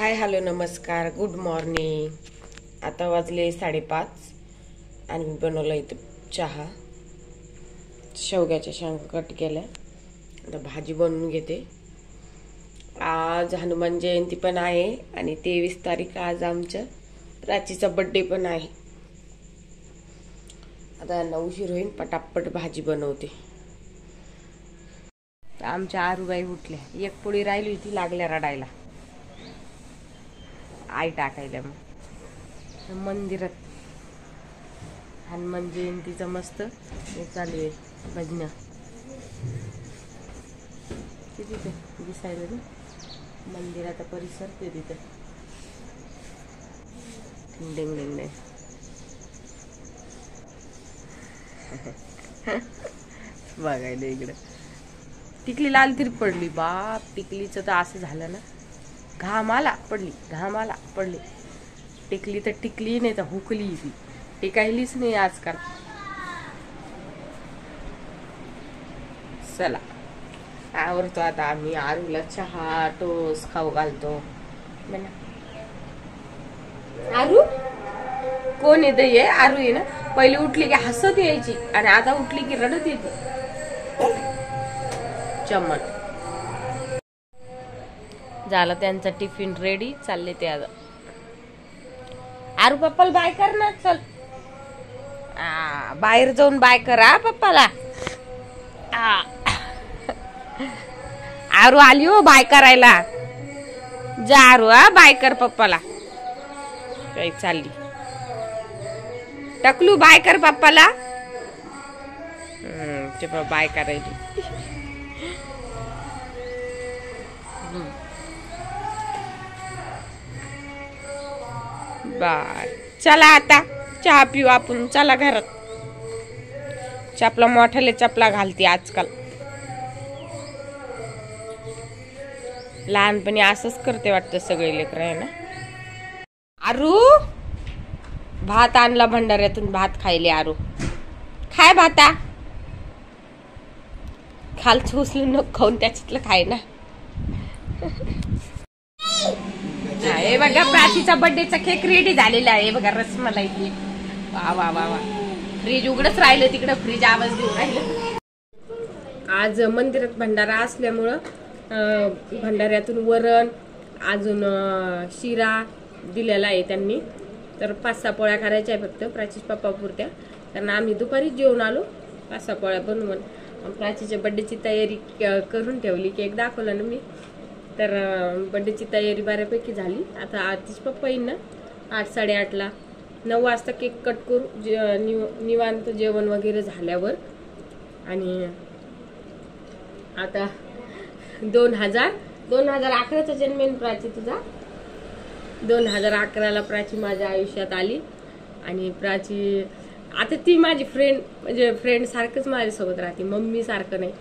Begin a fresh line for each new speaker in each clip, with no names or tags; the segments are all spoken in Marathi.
हाय हॅलो नमस्कार गुड मॉर्निंग. आता वाजले 5:30 आणि मी बनवला इथं चहा. शेवग्याच्या शेंगा कट केल्या. आता भाजी बनवून घेते. आज हनुमान जयंती पण आहे आणि 23 तारीख आज आमच्या प्राचीचा बर्थडे पण आहे. आता यांना उशीर होईल, पटापट भाजी बनवते. आमच्या आरूबाई उठल्या, एक पोळी राहिली होती, लागल्या रडायला. आई टाकायला मग मंदिरात हनुमान जयंतीचं मस्त हे चालू आहे भजन. किती ते दिसायला ना मंदिराचा परिसर ते तिथं डिंग डिंग डिंग. बघायला इकडं टिकली लाल तरी पडली. बाप, टिकलीचं तर असं झालं ना, घामाला पडली. टिकली तर टिकली नाही तर हुकली. ती टिकायलीच नाही आजकाल. चला आवरतो आता आम्ही. आरूला चहा टोस खाऊ घालतो. आरू कोण येत? ये आरू आहे ना. पहिली उठली की हसत यायची आणि आता उठली की रडत येते. चमट झालं त्यांचा टिफिन रेडी. चालले ते आता. आरू पप्पाला बाय कर ना. चल बाहेर जाऊन बाय करा पप्पाला. आरू आली हो बाय करायला. जा आरू, बाय कर पप्पाला. काही चालली. टकलू बाय कर पप्पाला. ते बाय करायची. बाय. चला आता चहा पिऊ आपण. चला घरात. चपला मोठ्याले चपला घालते आजकाल. लहानपणी असंच करते वाटतं सगळे लेकर आहे ना. आरू भात आणला भंडाऱ्यातून. भात खायले आरू. खाय भाता. खालचं उचलून नको खाऊन, त्याच्यातलं खाय ना. हे बघा प्राचीचा बर्थडेचा केक रेडी झालेला आहे. बघा रसमलाई केक. वा वा वा वा. फ्रीज उघडच राहिलं तिकडं. फ्रीज आवाज देऊन राहिलं. आज मंदिरात भंडारा असल्यामुळं भंडाऱ्यातून वरण अजून शिरा दिलेला आहे त्यांनी. तर 5-6 पोळ्या करायच्या आहे फक्त प्राचीच पप्पा पुरत्या. कारण आम्ही दुपारीच जेवून आलो. 5-6 पोळ्या बनवून प्राचीच्या बर्थडेची तयारी करून ठेवली. केक दाखवला ना मी. तर बर्थडेची तयारी बऱ्यापैकी झाली. आता आतिश पप्पा येईन ना 8-8:30ला. 9 वाजता केक कट करू निवांत जेवण वगैरे झाल्यावर. आणि आता 2011चा जन्मेन प्राची तुझा. 2011ला प्राची माझ्या आयुष्यात आली. आणि प्राची आता ती माझी फ्रेंड, म्हणजे फ्रेंड सारखंच माझ्यासोबत राहते. मम्मी सारखं नाही.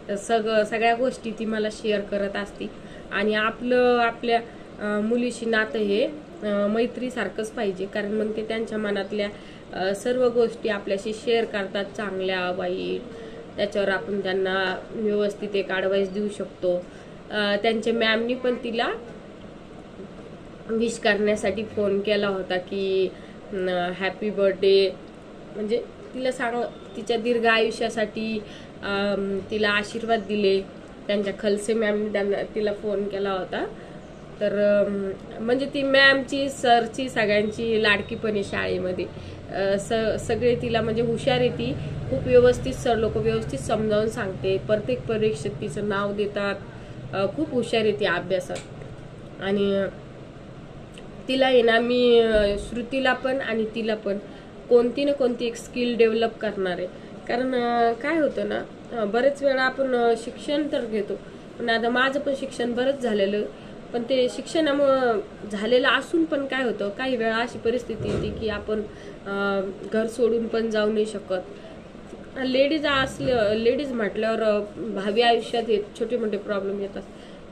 तर सगळ्या गोष्टी ती मला शेअर करत असती. आणि आपल्या मुलीशी नातं हे मैत्री सारखंच पाहिजे. कारण मग ते त्यांच्या मनातल्या सर्व गोष्टी आपल्याशी शेअर करतात, चांगल्या वाईट. त्याच्यावर आपण त्यांना व्यवस्थित एक ॲडवाइस देऊ शकतो. त्यांच्या मॅमनी पण तिला विश करण्यासाठी फोन केला होता की हॅपी बर्थडे, म्हणजे तिला तिच्या दीर्घ आयुष्यासाठी तिला आशीर्वाद दिले. त्यांच्या खलसे मॅमनी तिला फोन केला होता. तर म्हणजे ती मॅमची सरची सगळ्यांची लाडकी पण आहे शाळेमध्ये. सगळे तिला म्हणजे हुशार आहे ती. खूप व्यवस्थित सर लोक व्यवस्थित समजावून सांगते. प्रत्येक परीक्षेत तिचं नाव देतात. खूप हुशार आहे ती अभ्यासात. आणि तिला आहे ना मी श्रुतीला पण आणि तिला पण कोणती ना कोणती एक स्किल डेव्हलप करणार आहे. कारण काय होतं ना, बरेच वेळा आपण शिक्षण तर घेतो, पण आता माझं पण शिक्षण बरंच झालेलं. पण ते शिक्षणामुळं झालेलं असून पण काय होतं, काही वेळा अशी परिस्थिती येते की आपण घर सोडून पण जाऊ नाही शकत. लेडीज म्हटल्यावर भावी आयुष्यात छोटे मोठे प्रॉब्लेम येतात.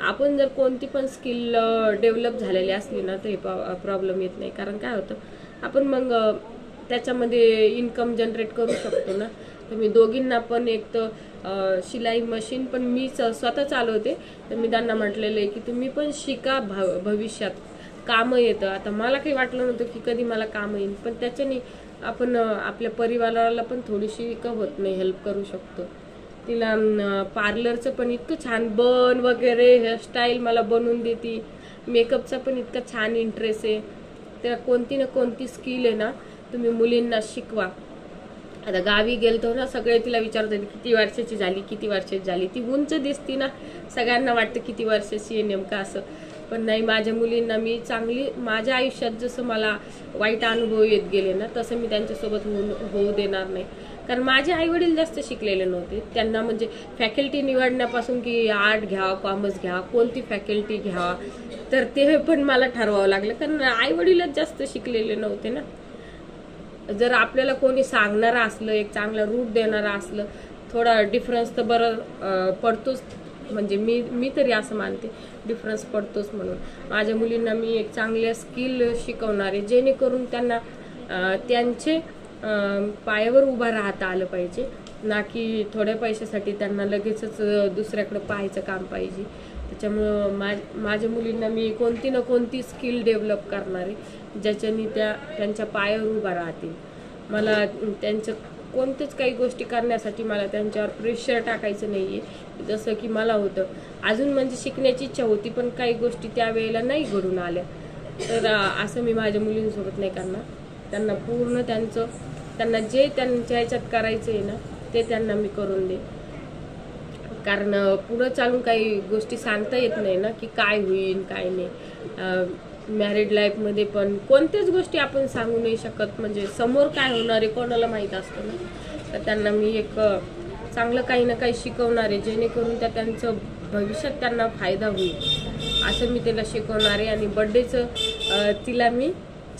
आपण जर कोणती पण स्किल डेव्हलप झालेली असली ना तर हे प्रॉब्लेम येत नाही. कारण काय होतं, आपण मग त्याच्यामध्ये इन्कम जनरेट करू शकतो ना. तर मी दोघींना पण एक तर शिलाई मशीन पण मी स्वतः चालवते. तर मी त्यांना म्हटलेलं आहे की तुम्ही पण शिका भविष्यात. कामं येतं. आता मला काही वाटलं नव्हतं की कधी मला कामं येईल, पण त्याच्याने आपण आपल्या परिवाराला पण थोडीशी का होत नाही हेल्प करू शकतो. तिला पार्लरचं पण इतकं छान बन वगैरे हेअरस्टाईल मला बनवून देते. मेकअपचा पण इतका छान इंटरेस्ट आहे. त्याला कोणती ना कोणती स्किल आहे ना तुम्ही मुलींना शिकवा. आता गावी गेलतो ना सगळे तिला विचारत होते किती वर्षाची झाली, किती वर्षाची झाली. ती उंच दिसती ना, सगळ्यांना वाटतं किती वर्षाची आहे नेमकं असं. पण नाही, माझ्या मुलींना मी चांगली, माझ्या आयुष्यात जसं मला वाईट अनुभव येत गेले ना तसं मी त्यांच्यासोबत होऊ देणार नाही. कारण माझे आई वडील जास्त शिकलेले नव्हते. त्यांना म्हणजे फॅकल्टी निवडण्यापासून की आर्ट घ्या, कॉमर्स घ्या, कोणती फॅकल्टी घ्या, तर ते पण मला ठरवावं लागलं. कारण आई वडीलच जास्त शिकलेले नव्हते ना. जर आपल्याला कोणी सांगणारं असलं, एक चांगला रूट देणारं असलं, थोडा डिफरन्स तर बरं पडतोच. म्हणजे मी तरी असं मानते डिफरन्स पडतोच. म्हणून माझ्या मुलींना मी एक चांगल्या स्किल शिकवणार आहे, जेणेकरून त्यांना त्यांचे पायावर उभा राहता आलं पाहिजे, ना की थोड्या पैशासाठी त्यांना लगेचच दुसऱ्याकडे पाहायचं काम पाहिजे. त्याच्यामुळं माझ्या मुलींना मी कोणती ना कोणती स्किल डेव्हलप करणार आहे, ज्याच्याने त्या त्यांच्या पायावर उभा राहतील. मला त्यांचं कोणत्याच काही गोष्टी करण्यासाठी मला त्यांच्यावर प्रेशर टाकायचं नाही आहे, जसं की मला होतं. अजून म्हणजे शिकण्याची इच्छा होती, पण काही गोष्टी त्यावेळेला नाही घडून आल्या. तर असं मी माझ्या मुलींसोबत नाही करणार. त्यांना पूर्ण त्यांना जे त्यांच्या ह्याच्यात करायचं आहे ना ते त्यांना मी करून दे. कारण पुढं चालून काही गोष्टी सांगता येत नाही ना की काय होईल काय नाही. मॅरिड लाईफमध्ये पण कोणत्याच गोष्टी आपण सांगू नाही शकत. म्हणजे समोर काय होणार आहे कोणाला माहीत असतं ना. तर त्यांना मी एक चांगलं काही ना काही शिकवणार आहे, जेणेकरून त्यांचं भविष्यात त्यांना फायदा होईल असं मी त्याला शिकवणार आहे. आणि बर्थडेचं तिला मी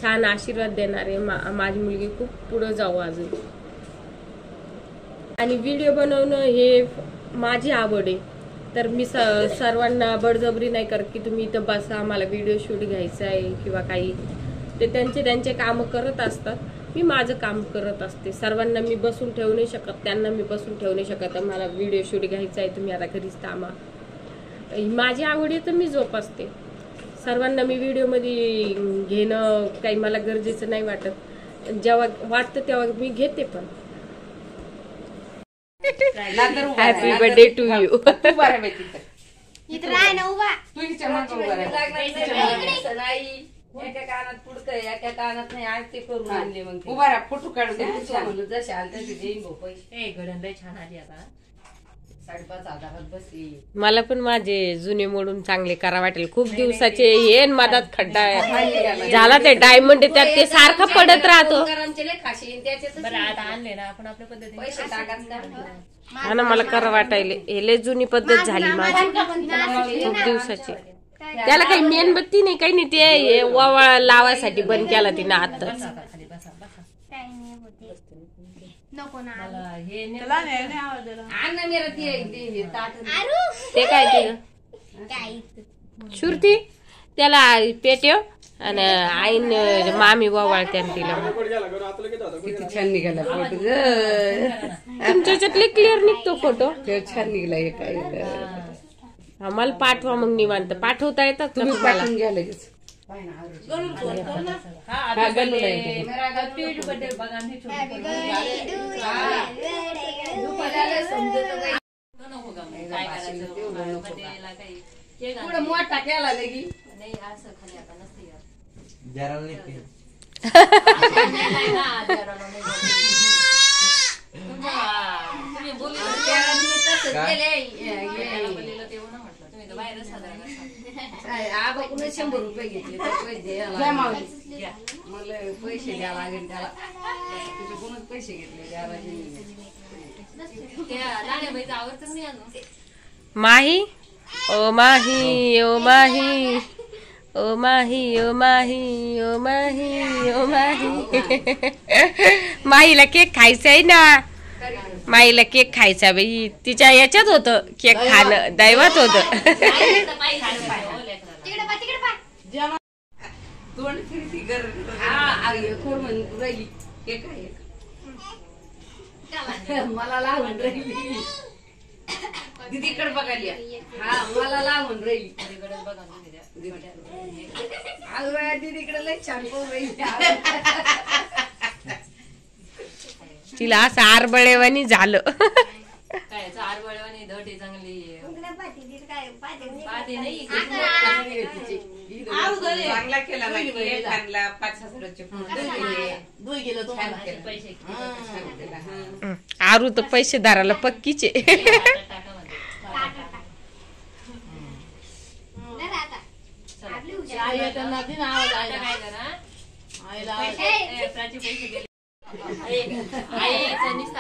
छान आशीर्वाद देणार आहे. माझी मुलगी खूप पुढं जाऊ अजून. आणि व्हिडिओ बनवणं हे माझी आवड आहे. तर मी सर्वांना बळजबरी नाही करत की तुम्ही इथं बसा मला व्हिडिओ शूट घ्यायचा आहे किंवा काही. ते त्यांचे कामं करत असतात, मी माझं काम करत असते. सर्वांना मी बसून ठेवू नाही शकत, त्यांना मी बसून ठेवू नाही शकत मला व्हिडिओ शूट घ्यायचा आहे तुम्ही आता घरीच थांबा. माझी आवड आहे तर मी जोपासते. सर्वांना मी व्हिडिओमध्ये घेणं काही मला गरजेचं नाही वाटत. जेव्हा वाटतं तेव्हा मी घेते. पण हॅपी बर्थडे टू यू.
एका कानात पुढकं एका कानात नाही. आज ते करून आणले मग उभा राहा फोटो काढून जसे आले तसे देईन भाऊ पैसे. घडण लय छान आली. आता 5,500 बसली.
मला पण माझे जुने मोडून चांगले करा वाटेल. खूप दिवसाचे हे मधात खड्डा झाला ते डायमंड त्यात ते सारखा पडत राहतो.
आणले ना आपण आपल्या पद्धतीने पैसे टाकायचं.
हा ना, मला करा वाटायले. हे लय जुनी पद्धत झाली माझी खूप दिवसाची. त्याला काही मेणबत्ती नाही काही नाही, ते वावळा लावायसाठी बंद केला तिने आताच. ते काय ते शुरती त्याला पेट्यो आणि आईन मामी वावळत्या तिला.
किती छान निघाला फोटो.
तुमच्या याच्यातले क्लिअर निघतो फोटो.
छान निघाला. काय
आम्हाला पाठवा मग निवांत. पाठवता येतात
तुम्ही पाठवून घ्या लगेच. मोठा केला लगी नाही असं खाली आता नसते आबा कुणा 100 रुपये घेतले तर मला पैसे द्या लागेल त्याला. तुझे कोणच पैसे घेतले
माही ओ माही ओ माही ओ माही ओ माही ओ माही ओ माही. माहीला केक खायचा आहे ना. माईला केक खायचा बाई. तिच्या याच्यात होतं केक खाणं दैवात होतं.
मला लागून दीदीकडे बघायला हा मला लावून राहील दीदीकडे लय छान राहील
तिला असं आरबळेवानी झालं.
काय आरबळेवानी धटे चांगली चांगला केला 5,000चे
आरू तर पैसेदाराला पक्कीचे.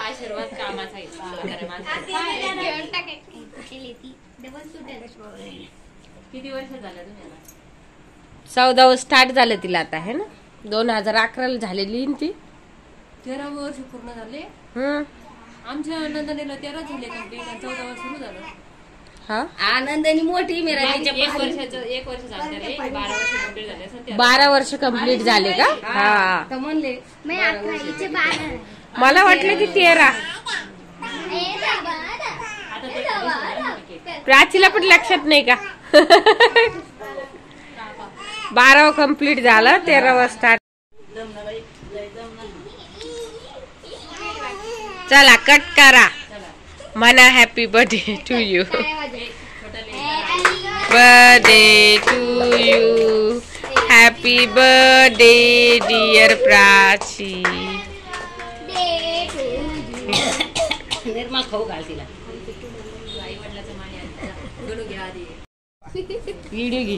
आशीर्वाद कामाचा किती वर्ष झालं तुम्हाला?
14 स्टार्ट झालं तिला आता है ना. 2011 झालेली ती.
13 वर्ष पूर्ण झाले. आमच्या आनंदानेला 13 झाले कंप्लीट. 14 वर्ष सुरू झालं.
हा
आनंदाने मोठी मेरा 1 वर्ष झालं रे. 12 वर्ष कंप्लीट झाले असेल.
12 वर्ष कंप्लीट झाले का? हा
तर म्हणले
मला वाटलं की 13. प्राचीला पण लक्षात नाही का? 12 कंप्लीट झालं, 13 स्टार्ट. चला कट करा. म्हणा happy birthday to you. Birthday to you. Happy birthday dear Prachi.
Nirmal खाऊ घाल तिला.
व्हिडिओ घे.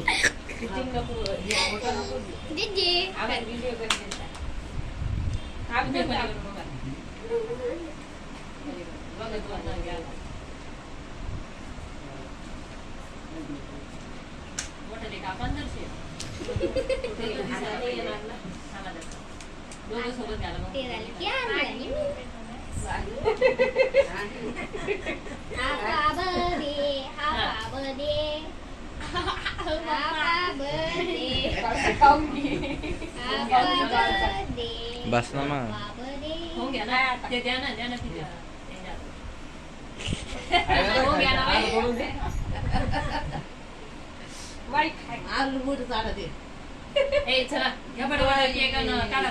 बस ना मग.
हो गया ना ते द्या ना तिच्या. हो गया ना आलू मोठं चालत आहे. चला या बडवा केक काढा.